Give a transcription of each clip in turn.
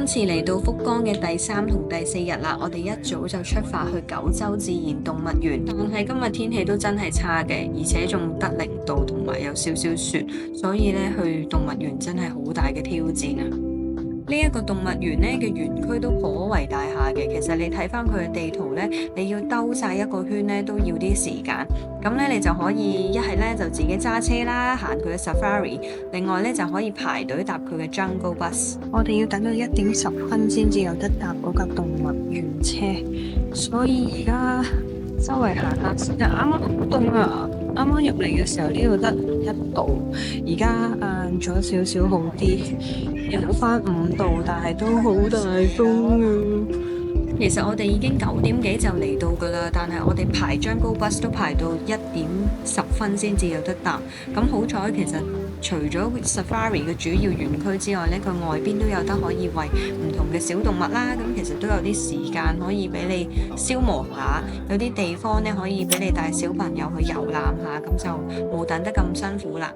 次嚟到福岡嘅第3同第4日啦，我哋一早就出發去九州自然動物園，但係今日天氣都真係差嘅，而且仲得0度同埋有少少雪，所以咧去動物園真係好大嘅挑戰啊！呢一個動物園咧嘅園區都頗為大下嘅，其實你睇翻佢嘅地圖咧，你要兜晒一個圈咧都要啲時間。咁咧你就可以一係咧就自己揸車啦，行佢嘅 Safari， 另外咧就可以排隊搭佢嘅 Jungle Bus。我哋要等到1點10分先至有得搭嗰架動物園車，所以而家周圍行下先。啱啱好凍啊！啱啱入嚟嘅時候呢度得1度，而家晏咗少少好啲，有翻5度，但係都好大風啊！其實我哋已經9點幾就嚟到㗎啦，但係我哋排Jungle Bus都排到1點10分先至有得搭。咁好彩，其實除咗 Safari 嘅主要園區之外呢，佢外邊都有得可以餵唔同嘅小動物啦。咁其實都有啲時間可以俾你消磨下，有啲地方呢可以俾你帶小朋友去遊覽下，咁就冇等得咁辛苦啦。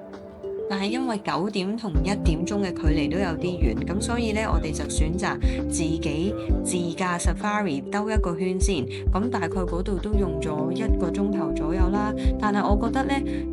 但係因為9點同1點鐘嘅距離都有啲遠，咁所以呢，我哋就選擇自己自駕 Safari 兜一個圈先。咁大概嗰度都用咗1個鐘頭左右啦。但係我覺得呢，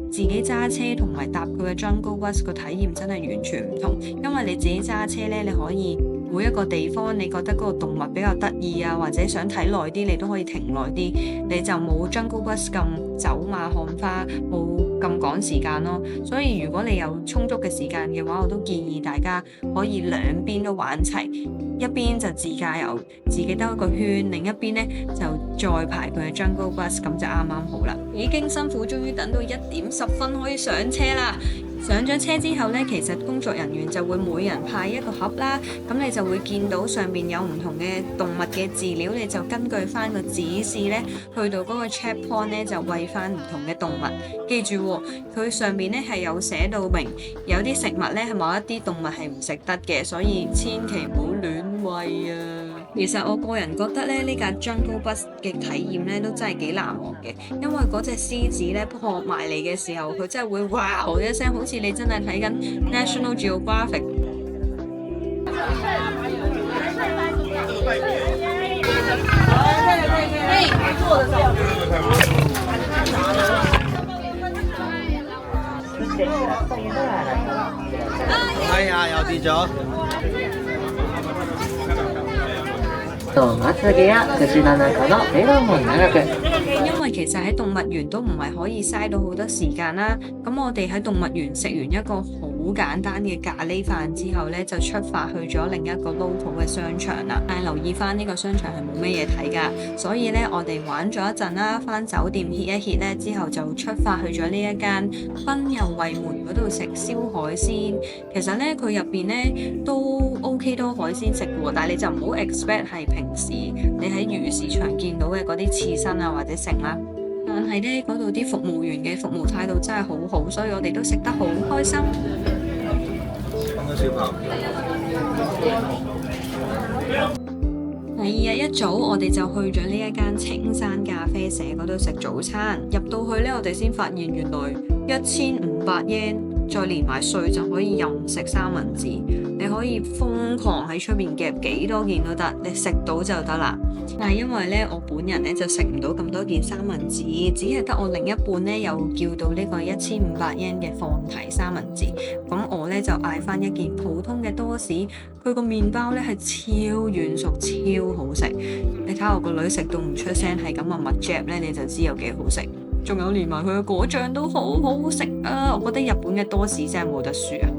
自己揸車同埋搭佢嘅 Jungle Bus 個體驗真係完全唔同，因為你自己揸車呢，你可以每一個地方你覺得嗰個動物比較得意啊，或者想睇耐啲，你都可以停耐啲，你就冇 Jungle Bus 咁走馬看花，冇咁趕時間咯。所以如果你有充足嘅時間嘅話，我都建議大家可以兩邊都玩齊，一邊就自駕遊，自己兜一個圈，另一邊呢就再排佢嘅 Jungle Bus， 咁就啱啱好啦。已經辛苦，終於等到1點10分可以上車啦。上咗車之後呢，其實工作人員就會每人派一個盒啦，咁你就會見到上面有唔同嘅動物嘅飼料，你就根據翻個指示呢，去到嗰個 checkpoint 呢，就餵翻唔同嘅動物。記住喎，佢上面呢係有寫到明，有啲食物呢係某一啲動物係唔食得嘅，所以千祈唔好亂餵啊！其實我個人覺得咧，呢架 Jungle Bus 嘅體驗咧都真係幾難忘嘅，因為嗰隻獅子咧撲埋嚟嘅時候，佢真係會哇一聲，好似你真係睇緊 National Geographic。哎呀，又跌咗。因為其實喺動物園都唔係可以嘥到好多時間啦，咁我哋喺動物園食完一個好簡單嘅咖喱飯之後呢，就出發去咗另一個 local 嘅商場啦。但係留意翻呢個商場係冇咩嘢睇噶，所以呢，我哋玩咗一陣啦，翻酒店歇一歇呢，之後就出發去咗呢一間濱遊惠門嗰度食燒海鮮。其實呢，佢入邊呢都 OK 多海鮮食喎，但係你就唔好 expect 係平時你喺魚市場見到嘅嗰啲刺身啊或者剩啦。但係呢，嗰度啲服務員嘅服務態度真係好好，所以我哋都食得好開心。第二日一早，我哋就去咗呢一間青山咖啡社嗰度食早餐。入到去呢，我哋先發現原來1500 yen，再連埋稅就可以任食三文治。你可以瘋狂喺出面夾幾多件都得，你食到就得啦。但係因為呢，我本人呢就食唔到咁多件三文治，只係得我另一半呢有叫到呢個1500 yen 嘅放題三文治。咁我呢就嗌翻一件普通嘅多士，佢個麵包呢係超軟熟、超好食。你睇下我個女食到唔出聲，係咁密夾呢，你就知有幾好食。仲有連埋佢嘅果醬都好好食啊！我覺得日本嘅多士真係冇得輸啊！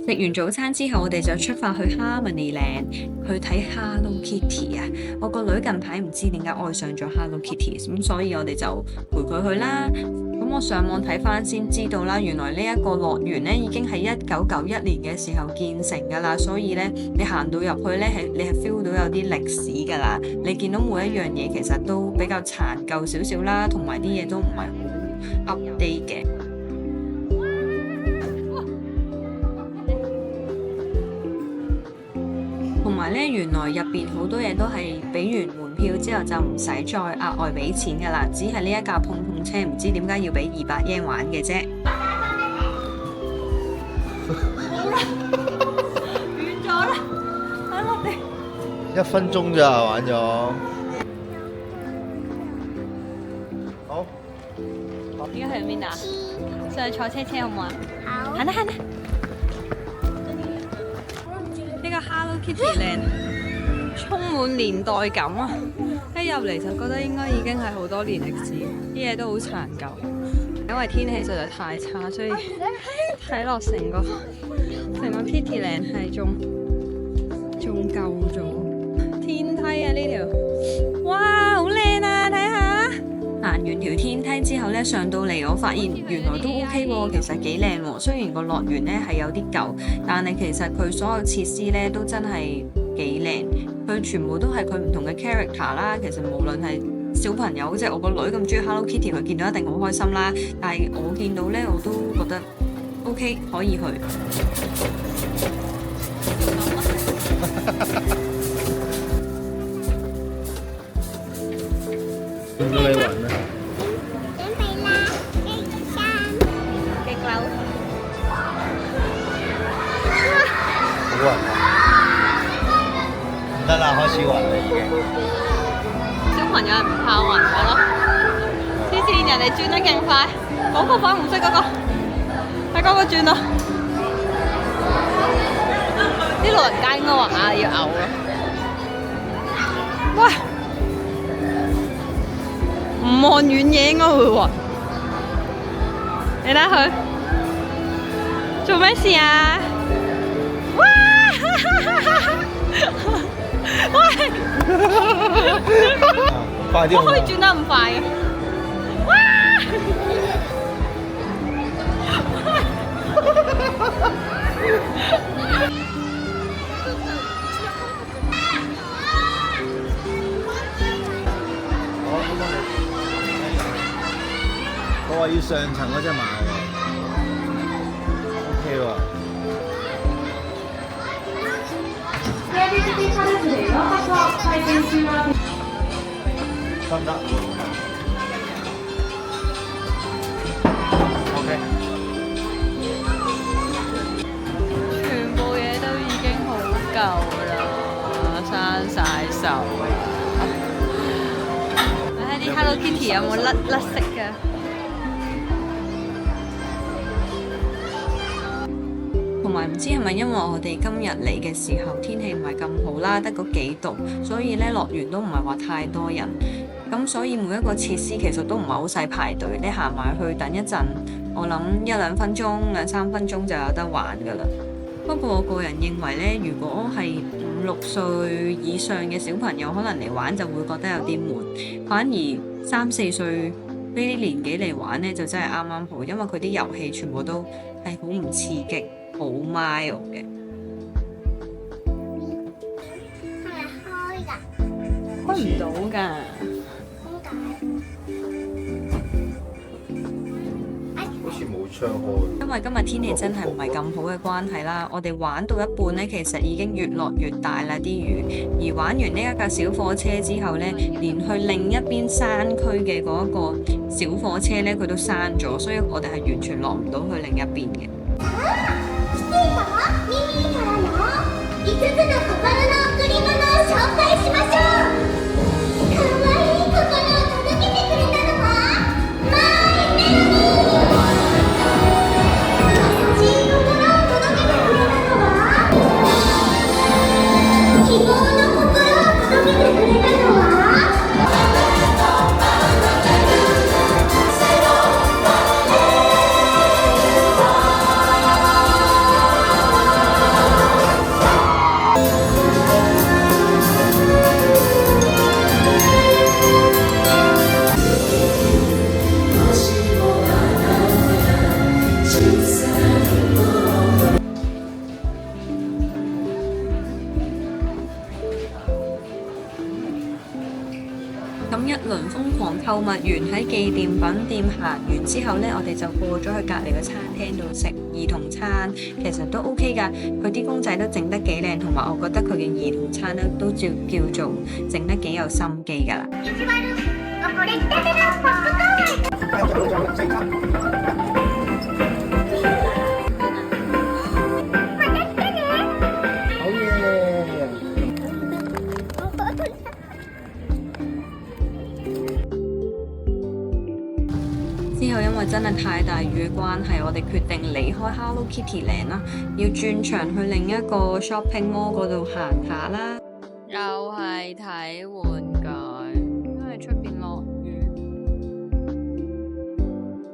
食完早餐之後，我哋就出發去 Harmonyland 去睇 Hello Kitty 啊！我個女近排唔知點解愛上咗 Hello Kitty， 咁所以我哋就陪佢去啦。咁我上網睇翻先知道啦，原來呢一個樂園呢已經係1991年嘅時候建成噶啦，所以呢，你行到入去呢，你係 feel 到有啲歷史噶啦。你見到每一樣嘢其實都比較殘舊少少啦，同埋啲嘢都唔係好 update 嘅。同埋咧，原來入邊好多嘢都係俾完門票之後就唔使再額外俾錢噶啦，只係呢一架碰碰車唔知點解要俾200 yen 玩嘅啫。好啦，完咗啦， 1分鐘咋玩咗。好。依家去邊啊？上去坐車車好唔好啊？好。行啦行啦。呢個 Hello Kitty Land 充滿年代感啊！一入嚟就覺得應該已經係好多年歷史，啲嘢都好殘舊。因為天氣實在太差，所以睇落成個 Kitty Land 係仲舊咗。天梯啊呢條，哇好靚啊！睇下。行完條天梯之後咧，上到嚟我發現原來都 OK 喎，其實幾靚喎。雖然個樂園咧係有啲舊，但係其實佢所有設施咧都真係幾靚。佢全部都係佢唔同嘅 character 啦。其實無論係小朋友，即係我個女咁中意 Hello Kitty，佢見到一定好開心啦。但係我見到咧，我都覺得 OK 可以去。見到你玩咩？準備啦，1、2、3，極樓。好玩啊！唔得啦，開始玩啦已經。小朋友係唔怕暈嘅咯，黐線，人哋轉得勁快，嗰個粉紅色嗰個，喺嗰個轉咯。啲老人家應該話啊要嘔咯。喂！唔望遠嘢應該會暈。你睇下佢做咩事啊？哇！喂！快啲！我可以轉得咁快嘅。哇！我話要上層嗰隻馬喎，OK 喎。得唔得？OK。全部嘢都已經好舊啦，生晒銹。睇下啲 Hello Kitty 有冇甩色㗎？同埋唔知係咪因為我哋今日嚟嘅時候天氣唔係咁好啦，得嗰幾度，所以咧樂園都唔係話太多人，咁所以每一個設施其實都唔係好使排隊，你行埋去等一陣，我諗1-2分鐘、2-3分鐘就有得玩㗎啦。不過我個人認為咧，如果係5-6歲以上嘅小朋友可能嚟玩就會覺得有啲悶，反而3-4歲呢啲年紀嚟玩咧就真係啱啱好，因為佢啲遊戲全部都係好唔刺激。好 mild 嘅，係咪開㗎？開唔到㗎。點解？好似冇窗開。因為今日天氣真係唔係咁好嘅關係啦，我哋玩到一半呢，其實已經越落越大啦啲雨，而玩完呢一架小貨車之後呢，連去另一邊山區嘅嗰一個小貨車呢，佢都閂咗，所以我哋係完全落唔到去另一邊嘅。ミニーからの5つの心の贈り物を紹介しましょう。かわいい心を届けてくれたのはマイメロディー。優しい心を届けてくれたのは希望の心を届けてくれたのは咁一輪瘋狂購物完喺紀念品店行完之後呢，我哋就過咗去隔離嘅餐廳度食兒童餐，其實都 OK 㗎。佢啲公仔都整得幾靚，同埋我覺得佢嘅兒童餐咧都叫做整得幾有心機㗎啦。これたてのポップコーン。好嘢！真係太大雨嘅關係，我哋決定離開 Hello Kitty Land 啦，要轉場去另一個 shopping mall 嗰度行下啦。又係睇玩具，因為出邊落雨，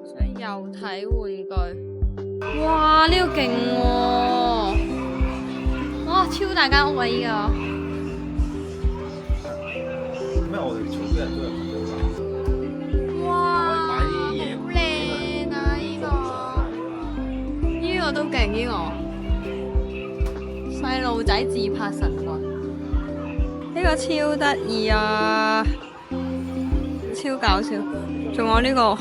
所以又睇玩具。哇！呢個勁喎，哇！超大間屋啊！依個咩？我哋全部人都有睇到㗎。哇！買啲嘢好靚啊！依個都勁，依個細路仔自拍神棍，呢個超得意啊，超搞笑。仲有呢個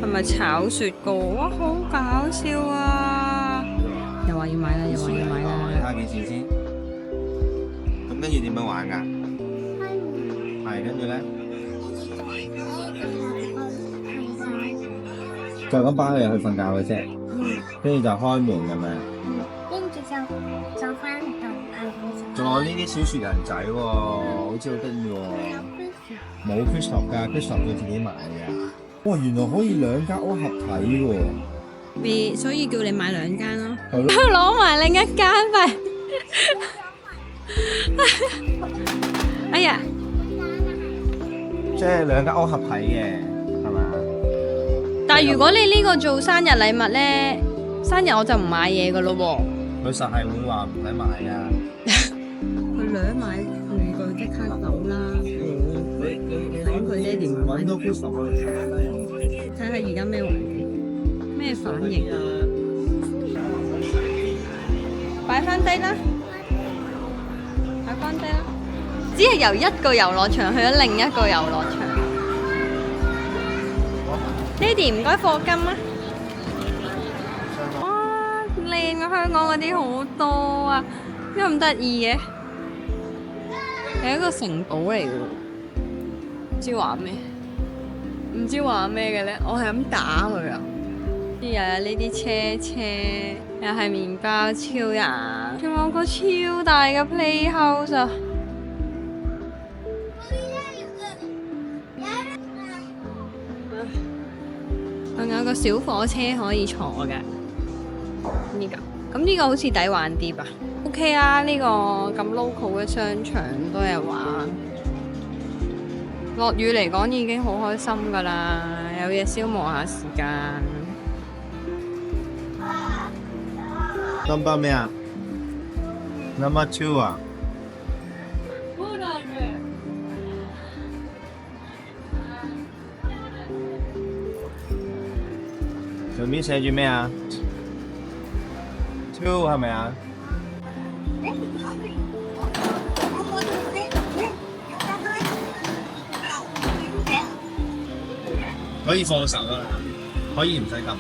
係咪炒雪糕？哇，好搞笑啊！又話要買啦，又話要買啦。你睇下幾錢先？咁跟住點樣玩㗎？係跟住咧，就咁擺佢入去瞓覺嘅啫，跟住就開門咁樣。跟住就翻到仲有呢啲小雪人仔喎，好似好得意喎。冇 Christopher 㗎，Christopher 要自己買嘅。哇，原來可以兩間屋合體喎。所以叫你買兩間咯。係咯。攞埋另一間咪。哎呀！即係兩間屋合體嘅，係咪啊？但係如果你呢個做生日禮物咧，生日我就唔買嘢噶咯喎。佢實係會話唔使買㗎。佢兩買玩具即刻走啦。等佢爹哋買。揾到 Christopher 睇下而家咩環境，咩反應啊？擺翻低啦，擺翻低啦。只係由一個遊樂場去咗另一個遊樂場。爹哋唔該課金啊！哇，靚啊！香港嗰啲好多啊，點解咁得意嘅？係一個城堡嚟嘅喎，唔知話咩？唔知話咩嘅咧？我係咁打佢啊！又有呢啲車，又係麵包超人，仲有個超大嘅 playhouse 啊！仲有個小火車可以坐嘅，呢個咁呢個好似抵玩啲吧？OK 啊，呢個咁 local 嘅商場都有玩。落雨嚟講已經好開心㗎啦，有嘢消磨下時間。Number 咩啊 ？Number 2啊？上面寫住咩啊？2係咪啊？可以放手啦，可以唔使撳。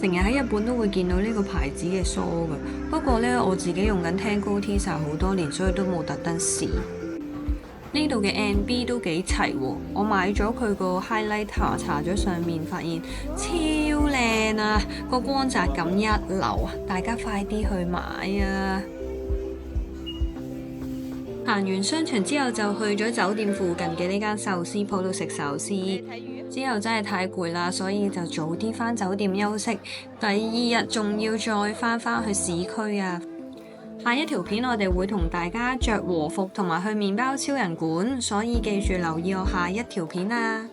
成日喺日本都會見到呢個牌子嘅梳㗎，不過呢，我自己用緊 Tango Teezer 好多年，所以都冇特登試。呢度嘅 NB 都幾齊喎，我買咗佢個 highlighter， 搽咗上面，發現超靚啊！個光澤感一流啊！大家快啲去買啊！行完商場之後就去咗酒店附近嘅呢間壽司鋪度食壽司，之後真係太攰啦，所以就早啲返酒店休息。第二日仲要再返去市區啊！下一條片我哋會同大家着和服同埋去麵包超人館，所以記住留意我下一條片啊！